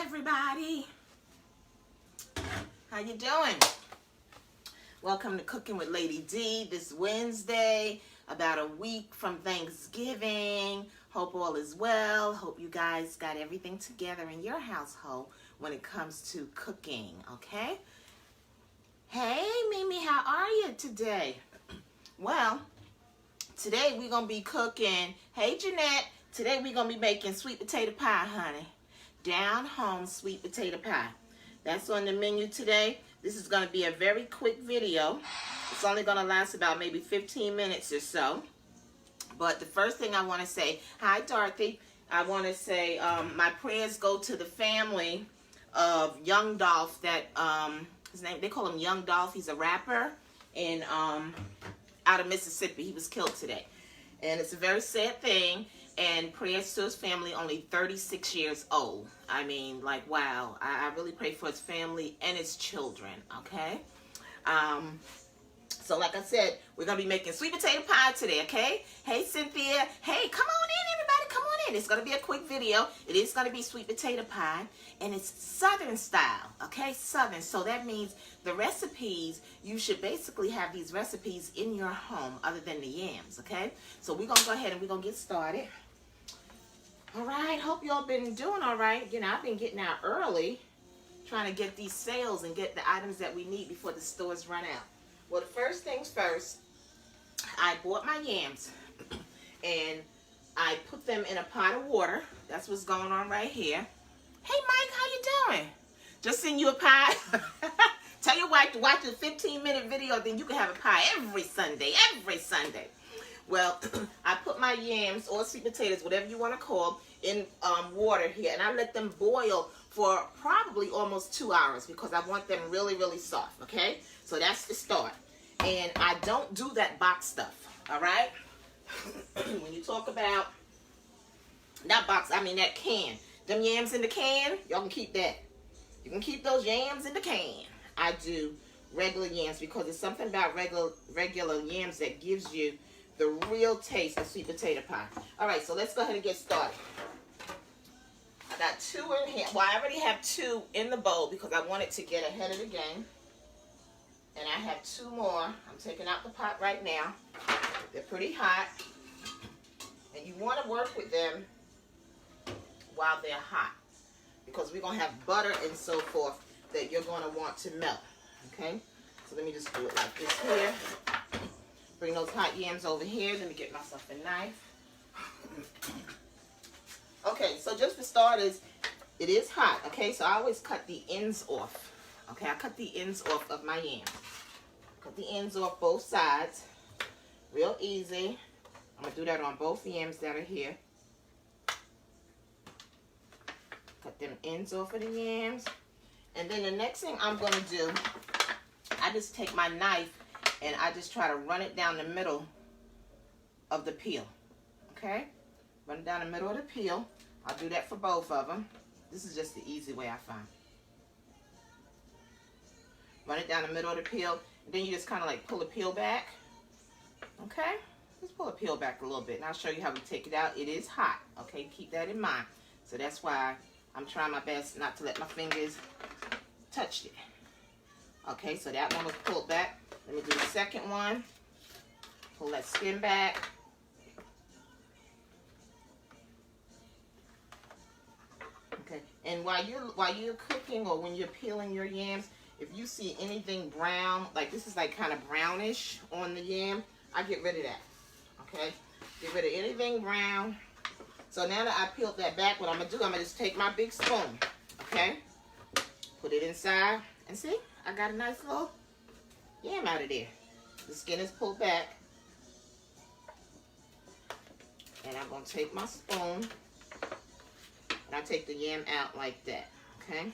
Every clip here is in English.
everybody. How you doing? Welcome to Cooking with Lady D. This Wednesday, about a week from Thanksgiving. Hope all is well. Hope you guys got everything together in your household when it comes to cooking, okay? Hey, Mimi, how are you today? Well, today we're going to be cooking. Hey, Jeanette. Today we're going to be making sweet potato pie, honey. Down home sweet potato pie. That's on the menu today. This is going to be a very quick video. It's only going to last about maybe 15 minutes or so. But the first thing I want to say, hi Dorothy. I want to say my prayers go to the family of Young Dolph. That his name, they call him Young Dolph. He's a rapper in out of Mississippi. He was killed today, and it's a very sad thing. And prayers to his family, only 36 years old. I mean, like, wow. I really pray for his family and his children, okay? So like I said, we're going to be making sweet potato pie today, okay? Hey, Cynthia. Hey, come on in, everybody. Come on in. It's going to be a quick video. It is going to be sweet potato pie, and it's Southern style, okay? Southern. So that means the recipes, you should basically have these recipes in your home other than the yams, okay? So we're going to go ahead and we're going to get started. All right, hope y'all been doing all right. You know, I've been getting out early, trying to get these sales and get the items that we need before the stores run out. Well, the first things first, I bought my yams, and I put them in a pot of water. That's what's going on right here. Hey, Mike, how you doing? Just send you a pie. Tell your wife to watch the 15-minute video, then you can have a pie every Sunday, Well, I put my yams or sweet potatoes, whatever you want to call, in water here. And I let them boil for probably almost 2 hours because I want them really, really soft, okay? So that's the start. And I don't do that box stuff, all right? When you talk about, not box, I mean that can. Them yams in the can, y'all can keep that. You can keep those yams in the can. I do regular yams because there's something about regular yams that gives you the real taste of sweet potato pie. All right, so let's go ahead and get started. I got 2 in here. Well, I already have 2 in the bowl because I wanted to get ahead of the game. And I have 2 more. I'm taking out the pot right now. They're pretty hot. And you want to work with them while they're hot because we're going to have butter and so forth that you're going to want to melt. Okay? So let me just do it like this here. Bring those hot yams over here. Let me get myself a knife. Okay, so just for starters, it is hot, okay? So I always cut the ends off. Okay, I cut the ends off of my yams. Cut the ends off both sides. Real easy. I'm going to do that on both yams that are here. Cut them ends off of the yams. And then the next thing I'm going to do, I just take my knife and I just try to run it down the middle of the peel, okay? Run it down the middle of the peel. I'll do that for both of them. This is just the easy way I find. Run it down the middle of the peel, and then you just kind of like pull the peel back, okay? Just pull the peel back a little bit, and I'll show you how we take it out. It is hot, okay? Keep that in mind. So that's why I'm trying my best not to let my fingers touch it. Okay, so that one was pulled back. Let me do the second one. Pull that skin back. Okay, and while you're cooking or when you're peeling your yams, if you see anything brown, like this is like kind of brownish on the yam, I get rid of that. Okay, get rid of anything brown. So now that I peeled that back, what I'm gonna do, I'm gonna just take my big spoon. Okay, put it inside, and see, I got a nice little yam out of there. The skin is pulled back. And I'm going to take my spoon and I take the yam out like that. Okay?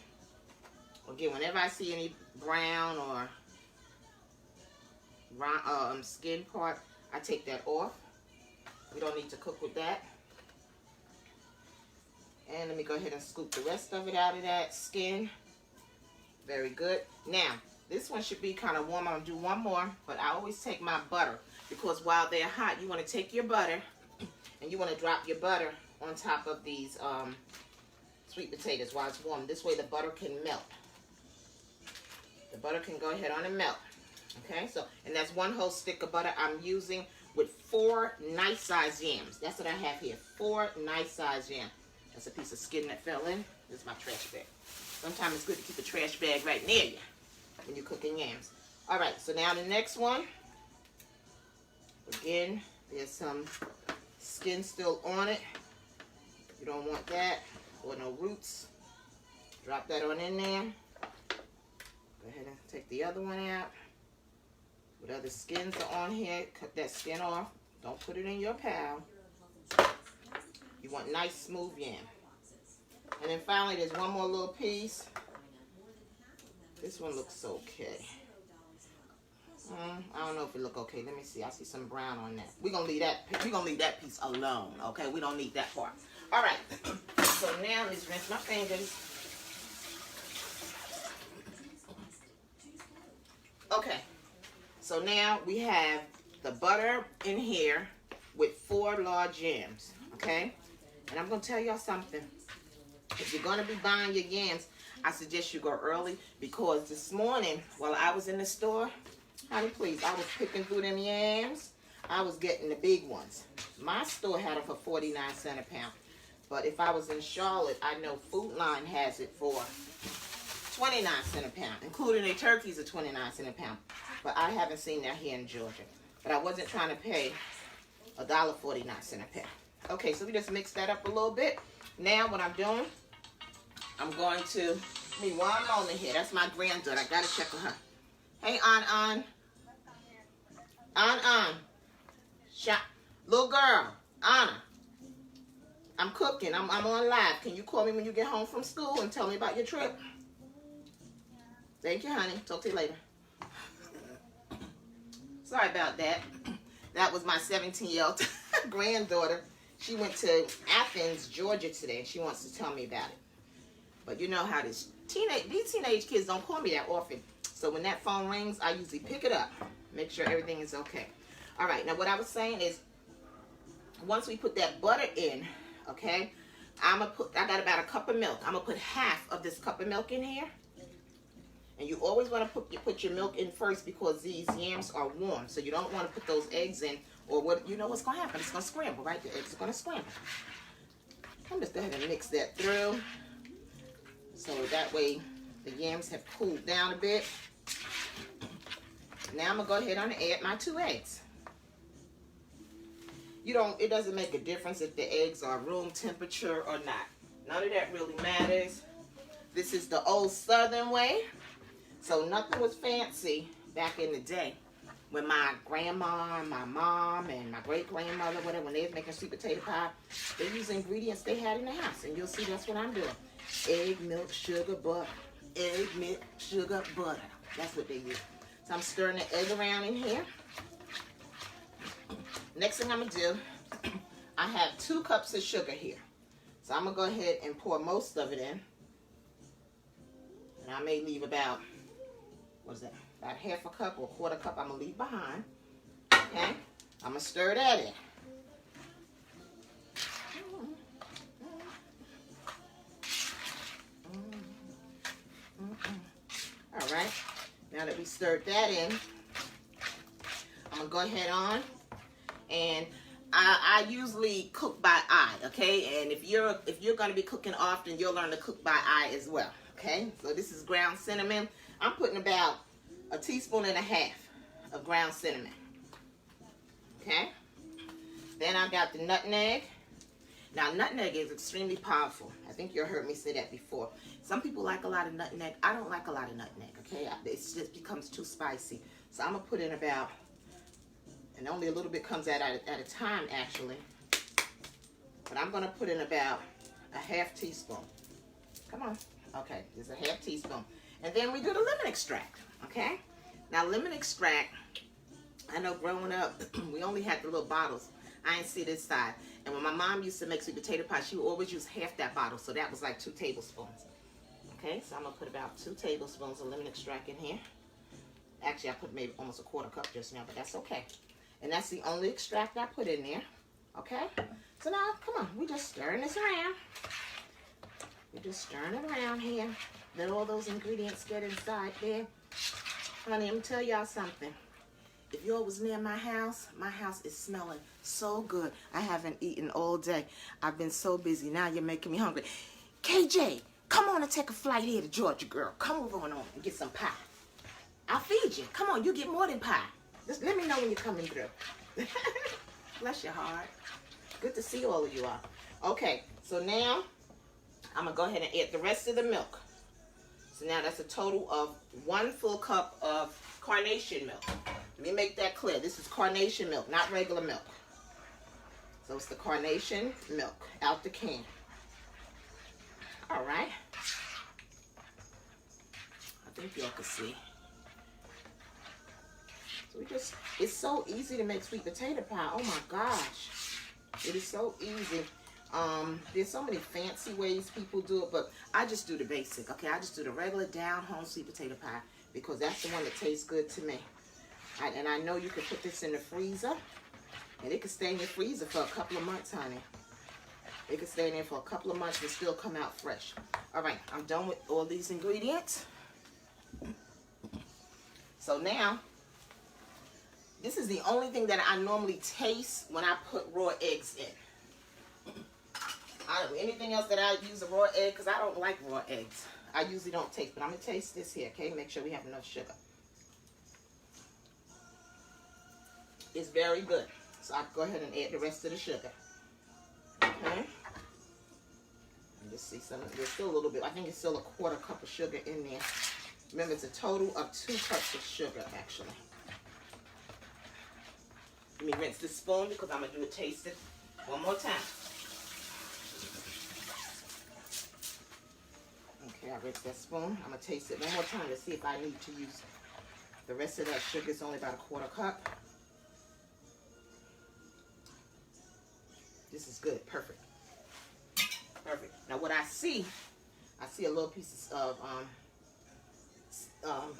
Again, whenever I see any brown or skin part, I take that off. We don't need to cook with that. And let me go ahead and scoop the rest of it out of that skin. Very good. Now, this one should be kind of warm. I'm going to do one more, but I always take my butter because while they're hot, you want to take your butter and you want to drop your butter on top of these sweet potatoes while it's warm. This way the butter can melt. The butter can go ahead on and melt. Okay, so, and that's 1 whole stick of butter I'm using with 4 nice size yams. That's what I have here, 4 nice size yams. That's a piece of skin that fell in. This is my trash bag. Sometimes it's good to keep a trash bag right near you when you're cooking yams. All right, so now the next one. Again, there's some skin still on it. You don't want that, or no roots. Drop that on in there. Go ahead and take the other one out. What other skins are on here, cut that skin off. Don't put it in your pile. You want nice smooth yam. And then finally, there's one more little piece. This one looks okay. I don't know if it look okay. Let me see. I see some brown on that. We're gonna leave that piece alone. Okay, we don't need that part. All right. So now let's rinse my fingers. Okay. So now we have the butter in here with 4 large yams. Okay. And I'm gonna tell y'all something. If you're gonna be buying your yams, I suggest you go early, because this morning while I was in the store, honey, please, I was picking through them yams. I was getting the big ones. My store had them for 49 cents a pound. But if I was in Charlotte, I know Food Line has it for 29 cents a pound, including their turkeys are 29 cents a pound. But I haven't seen that here in Georgia. But I wasn't trying to pay $1.49 a pound. Okay, so we just mix that up a little bit. Now what I'm doing, I'm going to, me one moment here. That's my granddaughter. I gotta check with her. Hey, An. Shop. Little girl, Anna. I'm cooking. I'm on live. Can you call me when you get home from school and tell me about your trip? Thank you, honey. Talk to you later. Sorry about that. That was my 17-year-old granddaughter. She went to Athens, Georgia today, and she wants to tell me about it. But you know how these teenage kids don't call me that often. So when that phone rings, I usually pick it up, make sure everything is okay. All right, now what I was saying is, once we put that butter in, okay, I got about a cup of milk. I'm gonna put half of this cup of milk in here. And you always want to put your milk in first, because these yams are warm. So you don't want to put those eggs in, or what, you know what's going to happen. It's going to scramble, right? The eggs are going to scramble. I'm just going to mix that through. So that way the yams have cooled down a bit. Now I'm going to go ahead and add my 2 eggs. It doesn't make a difference if the eggs are room temperature or not. None of that really matters. This is the old Southern way. So nothing was fancy back in the day when my grandma and my mom and my great-grandmother, whatever, when they was making sweet potato pie, they used ingredients they had in the house. And you'll see that's what I'm doing. Egg, milk, sugar, butter. Egg, milk, sugar, butter. That's what they use. So I'm stirring the egg around in here. Next thing I'm going to do, I have 2 cups of sugar here. So I'm going to go ahead and pour most of it in. And I may leave about, what is that? About half a cup or a quarter cup I'm going to leave behind. Okay? I'm going to stir that in. All right. Now that we stirred that in, I'm going to go ahead on. And I usually cook by eye, okay? And if you're going to be cooking often, you'll learn to cook by eye as well, okay? So this is ground cinnamon. I'm putting about 1.5 teaspoons of ground cinnamon, okay? Then I got the nutmeg. Now, nutmeg is extremely powerful. I think you heard me say that before. Some people like a lot of nutmeg. I don't like a lot of nutmeg, okay? It just becomes too spicy. So I'm going to put in about, and only a little bit comes out at a time, actually. But I'm going to put in about 1/2 teaspoon. Come on. Okay, there's 1/2 teaspoon. And then we do the lemon extract, okay? Now, lemon extract, I know growing up, we only had the little bottles. I didn't see this side. And when my mom used to make sweet potato pie, she would always use half that bottle. So that was like 2 tablespoons. Okay, so I'm going to put about 2 tablespoons of lemon extract in here. Actually, I put maybe almost a quarter cup just now, but that's okay. And that's the only extract I put in there. Okay? So now, come on. We're just stirring this around. You're just stirring it around here. Let all those ingredients get inside there. Honey, I'm gonna tell y'all something. If y'all was near my house is smelling so good. I haven't eaten all day. I've been so busy. Now you're making me hungry. KJ, come on and take a flight here to Georgia, girl. Come over on and get some pie. I'll feed you. Come on, you get more than pie. Just let me know when you're coming through. Bless your heart. Good to see all of you all. Okay, so now I'm going to go ahead and add the rest of the milk. So now that's a total of 1 full cup of carnation milk. Let me make that clear. This is carnation milk, not regular milk. So it's the carnation milk out the can. All right. I think y'all can see. So it's so easy to make sweet potato pie. Oh my gosh. It is so easy. There's so many fancy ways people do it, but I just do the basic, okay? I just do the regular down-home sweet potato pie because that's the one that tastes good to me. And I know you can put this in the freezer, and it can stay in your freezer for a couple of months, honey. It can stay in there for a couple of months and still come out fresh. All right, I'm done with all these ingredients. So now, this is the only thing that I normally taste when I put raw eggs in. Anything else that I use a raw egg, because I don't like raw eggs. I usually don't taste, but I'm going to taste this here, okay? Make sure we have enough sugar. It's very good. So I'll go ahead and add the rest of the sugar. Okay? And just see some, there's still a little bit, I think it's still a 1/4 cup of sugar in there. Remember, it's a total of 2 cups of sugar, actually. Let me rinse this spoon because I'm going to do a taste it one more time. Okay, I rinsed that spoon. I'm going to taste it one more time to see if I need to use the rest of that sugar. It's only about a 1/4 cup. This is good. Perfect. Perfect. Now what I see a little piece of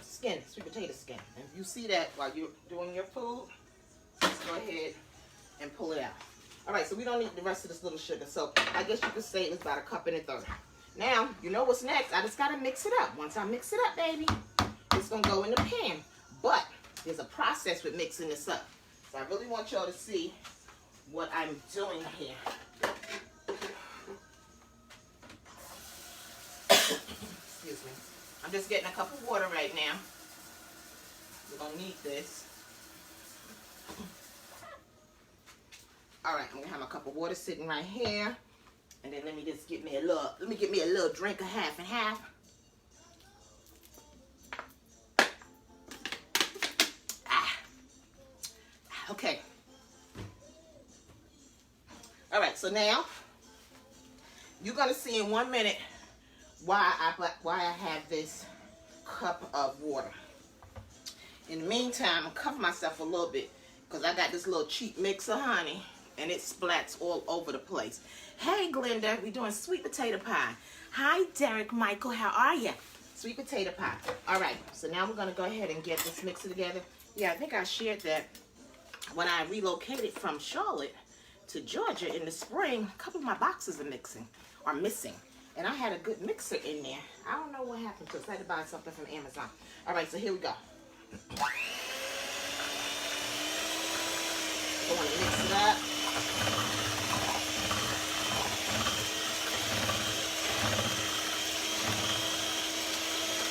skin, sweet potato skin. And if you see that while you're doing your food, just go ahead and pull it out. All right, so we don't need the rest of this little sugar. So I guess you could say it's about 1 1/4 cups. Now, you know what's next? I just got to mix it up. Once I mix it up, baby, it's going to go in the pan. But there's a process with mixing this up. So I really want y'all to see what I'm doing here. Excuse me. I'm just getting a cup of water right now. We're going to need this. All right, I'm going to have a cup of water sitting right here. And then let me get me a little drink of half and half. Okay. All right, so now you're gonna see in 1 minute why I have this cup of water. In the meantime, I'm gonna cover myself a little bit because I got this little cheap mixer, honey, and it splats all over the place. Hey, Glenda, we're doing sweet potato pie. Hi, Derek Michael, how are you? Sweet potato pie. All right, so now we're gonna go ahead and get this mixer together. Yeah, I think I shared that when I relocated from Charlotte to Georgia in the spring. A couple of my boxes are missing. And I had a good mixer in there. I don't know what happened to it. I had to buy something from Amazon. All right, so here we go. I want to mix it up.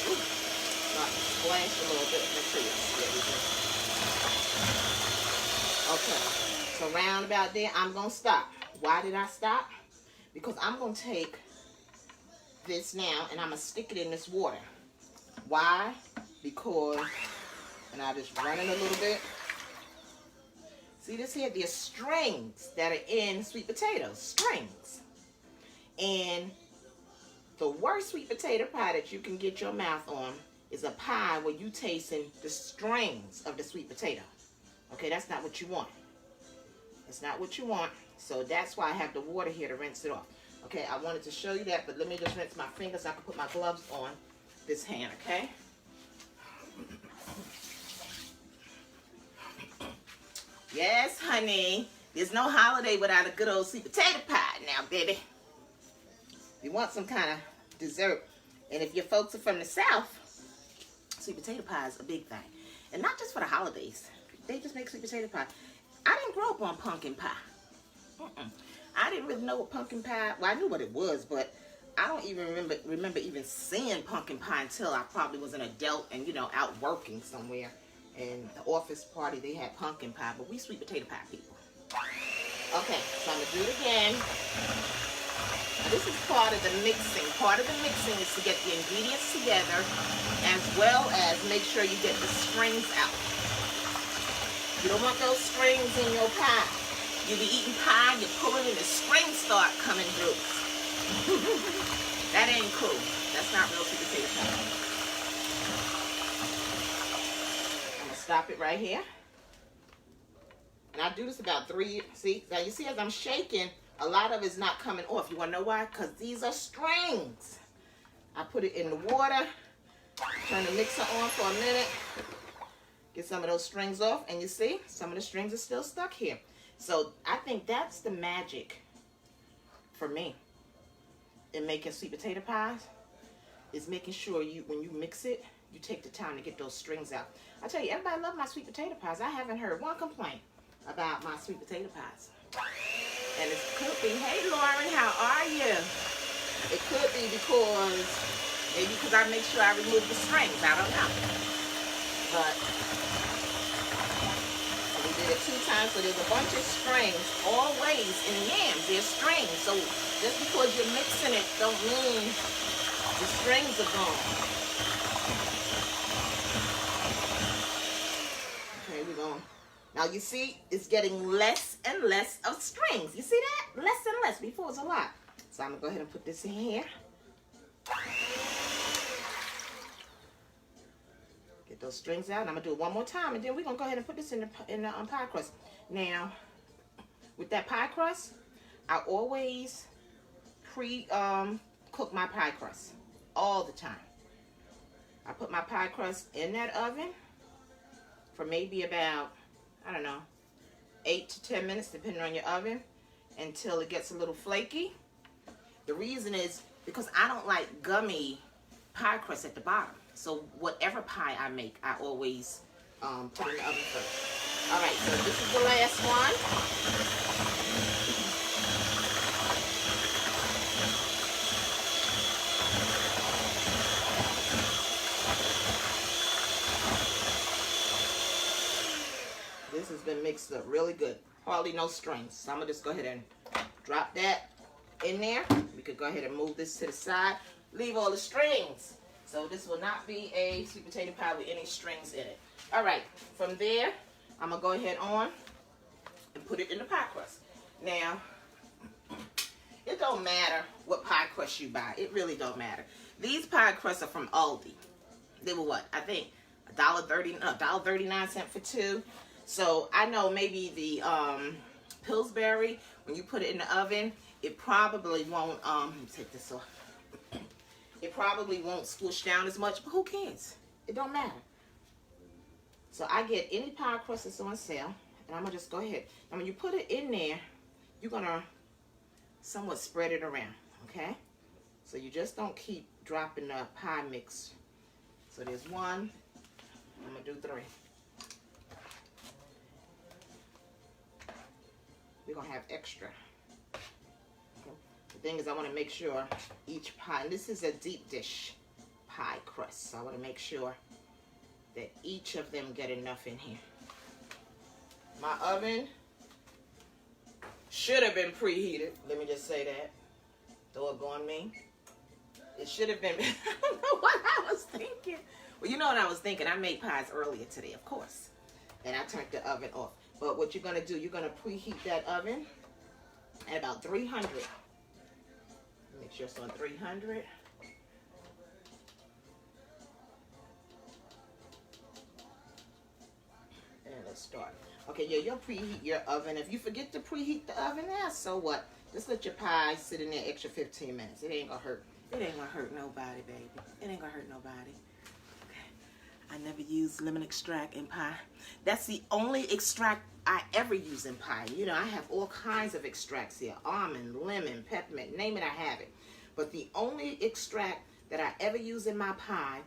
Ooh, splash a little bit. Make sure you see everything. Okay, so round about there, I'm going to stop. Why did I stop? Because I'm going to take this now and I'm going to stick it in this water. Why? Because, and I'll just run it a little bit. See this here? There's strings that are in sweet potatoes. Strings. And the worst sweet potato pie that you can get your mouth on is a pie where you tasting the strings of the sweet potato. Okay, that's not what you want. That's not what you want. So that's why I have the water here to rinse it off. Okay, I wanted to show you that, but let me just rinse my fingers so I can put my gloves on this hand, okay? Yes, honey. There's no holiday without a good old sweet potato pie now, baby. If you want some kind of dessert. And if your folks are from the South, sweet potato pie is a big thing. And not just for the holidays. They just make sweet potato pie. I didn't grow up on pumpkin pie. I didn't really know what pumpkin pie, well, I knew what it was, but I don't even remember even seeing pumpkin pie until I probably was an adult and, you know, out working somewhere. And the office party, they had pumpkin pie, but we sweet potato pie people. Okay, so I'm going to do it again. Now, this is part of the mixing. Part of the mixing is to get the ingredients together, as well as make sure you get the strings out. You don't want those strings in your pie. You be eating pie, you pull it and the strings start coming through. That ain't cool. That's not real sweet potato pie. I'm going to stop it right here. And I do this about 3, see? Now you see as I'm shaking, a lot of it's not coming off. You want to know why? Because these are strings. I put it in the water, turn the mixer on for a minute, get some of those strings off, and you see, some of the strings are still stuck here. So I think that's the magic for me in making sweet potato pies, is making sure you, when you mix it, you take the time to get those strings out. I tell you, everybody loves my sweet potato pies. I haven't heard one complaint about my sweet potato pies. And it could be, hey Lauren, how are you? It could be because, maybe because I make sure I remove the strings. I don't know. But we did it 2 times, so there's a bunch of strings. Always in yams, there's strings. So just because you're mixing it don't mean the strings are gone. Okay, we're going. Now you see, it's getting less and less of strings. You see that? Less and less. Before it was a lot. So I'm going to go ahead and put this in here. Get those strings out. And I'm going to do it one more time. And then we're going to go ahead and put this in the pie crust. Now, with that pie crust, I always cook my pie crust. All the time. I put my pie crust in that oven for maybe about, I don't know, 8 to 10 minutes, depending on your oven, until it gets a little flaky. The reason is because I don't like gummy pie crust at the bottom. So whatever pie I make, I always put in the oven first. All right, so this is the last one. This has been mixed up really good. Hardly no strings. So I'm going to just go ahead and drop that in there. We could go ahead and move this to the side. Leave all the strings. So this will not be a sweet potato pie with any strings in it. All right. From there, I'm going to go ahead on and put it in the pie crust. Now, it don't matter what pie crust you buy. It really don't matter. These pie crusts are from Aldi. They were what? I think $1.39 for 2. So I know maybe the Pillsbury, when you put it in the oven, it probably won't, let me take this off. It probably won't squish down as much, but who cares? It don't matter. So I get any pie crust that's on sale, and I'm going to just go ahead. Now when you put it in there, you're going to somewhat spread it around, okay? So you just don't keep dropping the pie mix. So there's 1, I'm going to do 3. We're going to have extra. Okay. The thing is, I want to make sure each pie, and this is a deep dish pie crust, so I want to make sure that each of them get enough in here. My oven should have been preheated. Let me just say that. Doggone me. It should have been. I don't know what I was thinking. Well, you know what I was thinking. I made pies earlier today, of course. And I turned the oven off. But what you're going to do, you're going to preheat that oven at about 300. Make sure it's on 300. And let's start. Okay, yeah, you'll preheat your oven. If you forget to preheat the oven, so what? Just let your pie sit in there extra 15 minutes. It ain't going to hurt. It ain't going to hurt nobody, baby. It ain't going to hurt nobody. I never use lemon extract in pie. That's the only extract I ever use in pie. You know, I have all kinds of extracts here. Almond, lemon, peppermint, name it, I have it. But the only extract that I ever use in my pie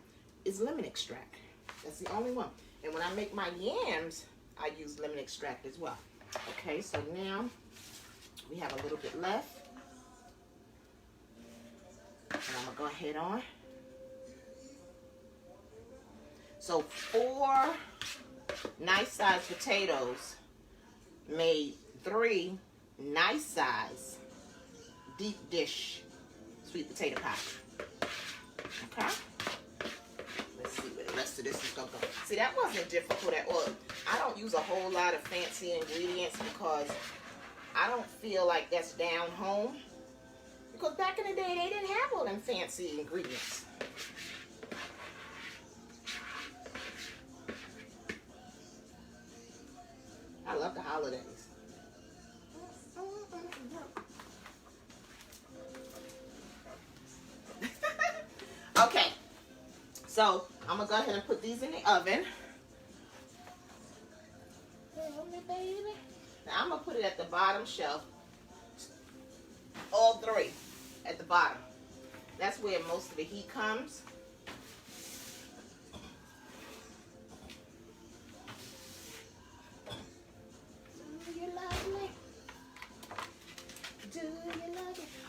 is lemon extract. That's the only one. And when I make my yams, I use lemon extract as well. Okay, so now we have a little bit left. And I'm going to go ahead on. So 4 nice size potatoes made 3 nice size deep dish sweet potato pie. Okay? Let's see where the rest of this is going to go. See, that wasn't difficult at all. I don't use a whole lot of fancy ingredients because I don't feel like that's down home. Because back in the day, they didn't have all them fancy ingredients. I love the holidays. Okay, so I'm gonna go ahead and put these in the oven. Now I'm gonna put it at the bottom shelf. All 3 at the bottom. That's where most of the heat comes.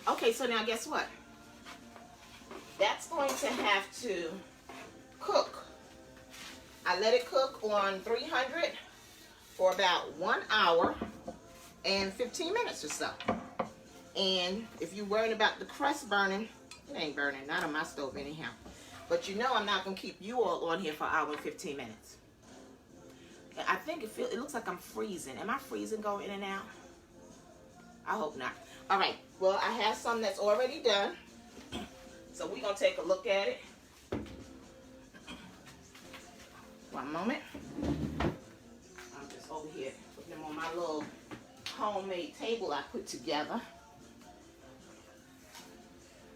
Okay, so now guess what? That's going to have to cook. I let it cook on 300 for about 1 hour and 15 minutes or so. And if you're worried about the crust burning, it ain't burning, not on my stove anyhow. But you know I'm not gonna keep you all on here for an hour and 15 minutes. I think it looks like I'm freezing. Am I freezing going in and out? I hope not. All right, well, I have some that's already done. So we're gonna take a look at it. One moment. I'm just over here putting them on my little homemade table I put together.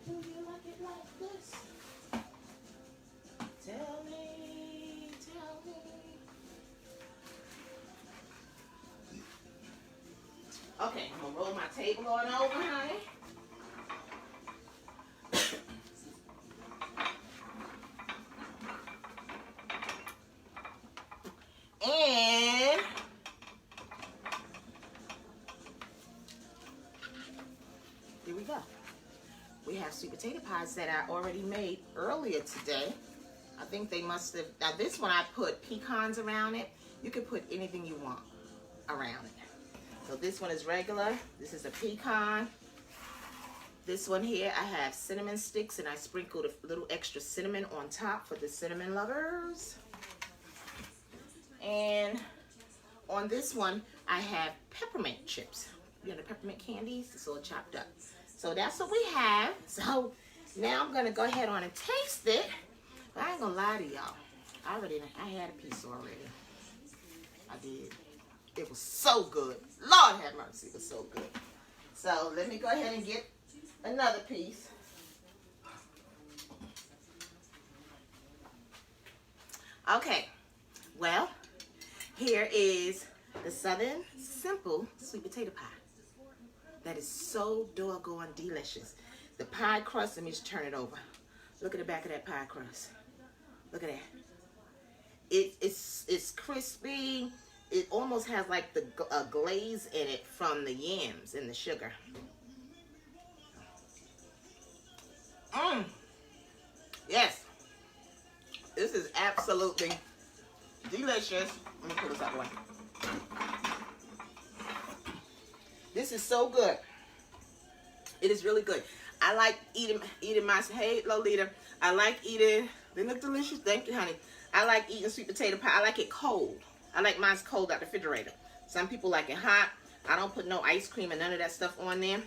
Do you like it like this? Tell me, tell me. Okay, I'm gonna roll my table on over, honey. And here we go. We have sweet potato pies that I already made earlier today. I think they must have, now this one I put pecans around it. You can put anything you want around it. So this one is regular. This is a pecan. This one here, I have cinnamon sticks and I sprinkled a little extra cinnamon on top for the cinnamon lovers. And on this one, I have peppermint chips. You know the peppermint candies? It's all chopped up. So that's what we have. So now I'm gonna go ahead on and taste it. But I ain't gonna lie to y'all. I had a piece already. I did. It was so good. Lord have mercy, it was so good. So let me go ahead and get another piece. Okay, well, here is the Southern Simple Sweet Potato Pie. That is so doggone delicious. The pie crust, let me just turn it over. Look at the back of that pie crust. Look at that. It's crispy. It almost has like the glaze in it from the yams and the sugar. Yes. This is absolutely delicious. Let me put this out of the way. This is so good. It is really good. I like eating my, hey Lolita, I like eating, they look delicious, thank you honey. I like eating sweet potato pie. I like it cold. I like mine cold out the refrigerator. Some people like it hot. I don't put no ice cream and none of that stuff on there.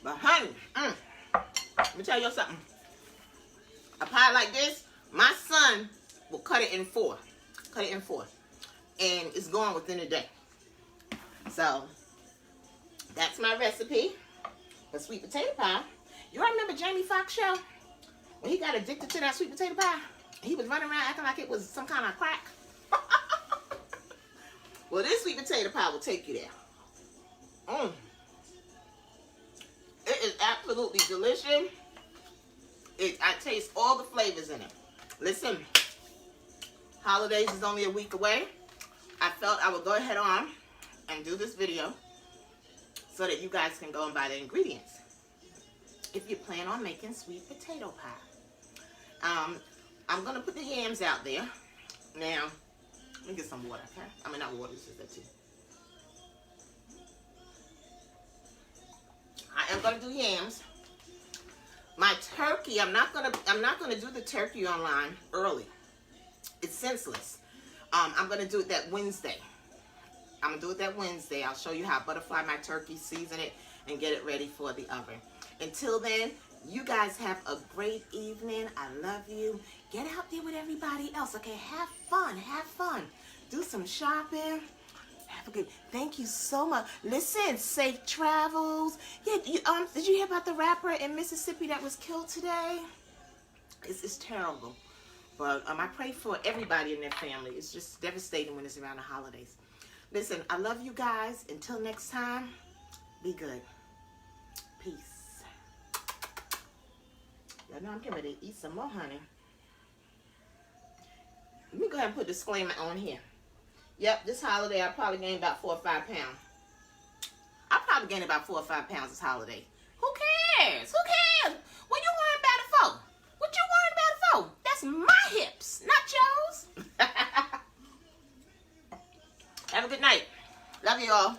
But honey, let me tell you something. A pie like this, my son will cut it in 4. Cut it in 4. And it's gone within a day. So, that's my recipe for sweet potato pie. You remember Jamie Foxx show? When he got addicted to that sweet potato pie? He was running around acting like it was some kind of crack. Well, this sweet potato pie will take you there. It is absolutely absolutely delicious. I taste all the flavors in it. Listen, holidays is only a week away. I felt I would go ahead on and do this video so that you guys can go and buy the ingredients if you plan on making sweet potato pie. I'm going to put the yams out there. Now, let me get some water, okay? I mean, not water, this is that too. I am going to do yams. My turkey, I'm not gonna do the turkey online early. It's senseless. I'm gonna do it that Wednesday. I'm gonna do it that Wednesday. I'll show you how I butterfly my turkey, season it, and get it ready for the oven. Until then, you guys have a great evening. I love you. Get out there with everybody else, okay? Have fun. Have fun. Do some shopping. Have a good. Thank you so much. Listen, safe travels. Yeah. Did you hear about the rapper in Mississippi that was killed today? It's terrible. But I pray for everybody in their family. It's just devastating when it's around the holidays. Listen, I love you guys. Until next time, be good. Peace. Y'all know I'm getting ready to eat some more, honey. Let me go ahead and put a disclaimer on here. Yep, this holiday I probably gained about 4 or 5 pounds. I probably gained about 4 or 5 pounds this holiday. Who cares? Who cares? What you worrying about it for? What you worrying about it for? That's my hips, not yours. Have a good night. Love you all.